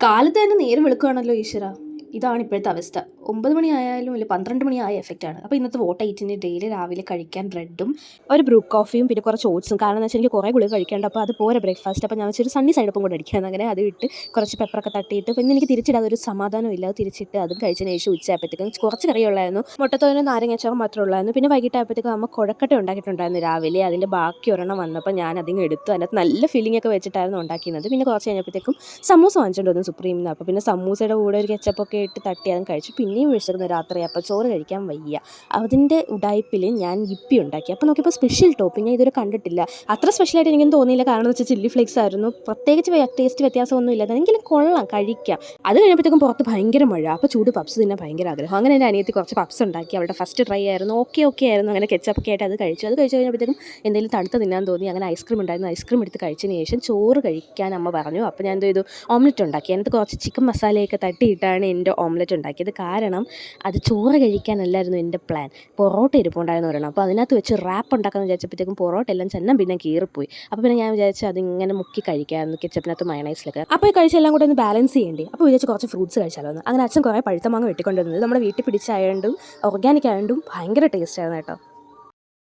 കാലത്ത് തന്നെ നേരം വെളുക്കുകയാണല്ലോ ഈശ്വര. ഇതാണ് ഇപ്പോഴത്തെ അവസ്ഥ. 9 മണി ആയാലും ഇല്ല 12 മണി ആയ എഫക്റ്റാണ്. അപ്പോൾ ഇന്നത്തെ വോട്ട് ഐറ്റിന് ഡെയിലി രാവിലെ കഴിക്കാൻ ബ്രെഡും ഒരു ബ്രൂ കോഫിയും പിന്നെ കുറച്ച് ഓട്സും. കാരണം എന്ന് വെച്ചാൽ എനിക്ക് കുറേ ഗുളിക കഴിക്കാണ്ട്. അപ്പോൾ അത് പോരെ ബ്രേക്ക്ഫാസ്റ്റ്. അപ്പോൾ ഞാൻ വെച്ചൊരു സണ്ണി സൈഡപ്പം കൂടെ അടിക്കാമെന്ന്. അങ്ങനെ അത് ഇട്ട് കുറച്ച് പെപ്പറൊക്കെ തട്ടിയിട്ട് പിന്നെ എനിക്ക് തിരിച്ചിടാതെ ഒരു സമാധാനം ഇല്ല. അത് തിരിച്ചിട്ട് അതും കഴിച്ചതിന് ശേഷം ഉച്ചയായപ്പോഴത്തേക്കും കുറച്ച് കറിയുള്ളായിരുന്നു. മുട്ടത്തോരനും നാരങ്ങാച്ചാറും മാത്രമേ ഉള്ളായിരുന്നു. പിന്നെ വൈകിട്ടായപ്പോഴത്തേക്കും അമ്മ കുഴക്കട്ട ഉണ്ടാക്കിയിട്ടുണ്ടായിരുന്നു രാവിലെ. അതിൻ്റെ ബാക്കി ഒരെണ്ണം വന്നപ്പോൾ ഞാൻ അതിങ്ങ് എടുത്തു. അതിനകത്ത് നല്ല ഫില്ലിംഗ് ഒക്കെ വെച്ചിട്ടായിരുന്നു ഉണ്ടാക്കിയിരുന്നത്. പിന്നെ കുറച്ച് കഴിഞ്ഞപ്പോഴത്തേക്കും സമൂസ വാങ്ങിച്ചുകൊണ്ട് വന്നു സുപ്രീമിൽ നിന്ന്. അപ്പോൾ പിന്നെ സമൂസയുടെ കൂടെ ഒരു കെച്ചപ്പൊക്കെ ഇട്ട് തട്ടി അതും കഴിച്ചു. പിന്നെയും വിശക്കുന്നു രാത്രി. അപ്പോൾ ചോറ് കഴിക്കാൻ വയ്യ. അതിൻ്റെ ഉടായ്പിൽ ഞാൻ യിപ്പി ഉണ്ടാക്കി. അപ്പോൾ നോക്കിയപ്പോൾ സ്പെഷ്യൽ ടോപ്പിംഗ് ഞാൻ ഇതുവരെ കണ്ടിട്ടില്ല. അത്ര സ്പെഷ്യലായിട്ട് എനിക്കൊന്നും തോന്നിയില്ല. കാരണം എന്ന് വെച്ചാൽ ചില്ലി ഫ്ലേക്സ് ആയിരുന്നു. പ്രത്യേകിച്ച് ടേസ്റ്റ് വ്യത്യാസമൊന്നും ഇല്ല. അതെങ്കിലും കൊള്ളാം, കഴിക്കാം. അത് കഴിഞ്ഞപ്പോഴത്തേക്കും പുറത്ത് ഭയങ്കര മഴ. അപ്പോൾ ചൂട് പപ്സ് തിന്നാൻ ഭയങ്കര ആഗ്രഹം. അങ്ങനെ എൻ്റെ അനിയത്തി കുറച്ച് പപ്സ് ഉണ്ടാക്കി. അവളുടെ ഫസ്റ്റ് ട്രൈ ആയിരുന്നു. ഓക്കെ ആയിരുന്നു. അങ്ങനെ കെച്ചപ്പൊക്കെ ആയിട്ട് അത് കഴിച്ചു. അത് കഴിച്ച് കഴിഞ്ഞപ്പോഴത്തേക്കും എന്തെങ്കിലും തണുത്ത് തിന്നാൻ തോന്നി. അങ്ങനെ ഐസ്ക്രീം ഉണ്ടായിരുന്നു. ഐസ്ക്രീം എടുത്ത് കഴിച്ചതിന് ശേഷം ചോറ് കഴിക്കാൻ അമ്മ പറഞ്ഞു. അപ്പോൾ ഞാൻ എന്ത് ചെയ്തു, ഓംലെറ്റ് ഉണ്ടാക്കി. അതിനകത്ത് കുറച്ച് ചിക്കൻ മസാലയൊക്കെ തട്ടിയിട്ടാണ് എൻ്റെ ഓംലെറ്റ് ഉണ്ടാക്കിയത്. കാരണം അത് ചോറ് കഴിക്കാനല്ലായിരുന്നു എൻ്റെ പ്ലാൻ. പൊറോട്ട ഇരിപ്പുണ്ടായിരുന്നു ഒരെണ്ണം. അപ്പോൾ അതിനകത്ത് വെച്ച് റാപ്പ് ഉണ്ടാക്കാമെന്ന് വിചാരിച്ചപ്പോഴത്തേക്കും പൊറോട്ട എല്ലാം ചെന്നം പിന്നെ കീറിപ്പോയി. അപ്പോൾ പിന്നെ ഞാൻ വിചാരിച്ചു അതിങ്ങനെ മുക്കി കഴിക്കാമെന്ന് കെച്ചപ്പിനകത്ത് മയണൈസിലൊക്കെ. അപ്പോൾ ഈ കഴിച്ചെല്ലാം കൂടെ ഒന്ന് ബാലൻസ് ചെയ്യേണ്ടി. അപ്പോൾ വിചാരിച്ച് കുറച്ച് ഫ്രൂട്ട്സ് കഴിച്ചാലോ എന്ന്. അങ്ങനെ അച്ഛൻ കുറേ പഴുത്ത മാങ്ങ വെട്ടിക്കൊണ്ടുവന്നത് നമ്മുടെ വീട്ടിൽ പിടിച്ചായതുകൊണ്ടും ഓർഗാനിക് ആയതുകൊണ്ടും ഭയങ്കര ടേസ്റ്റ് ആയിരുന്നു കേട്ടോ.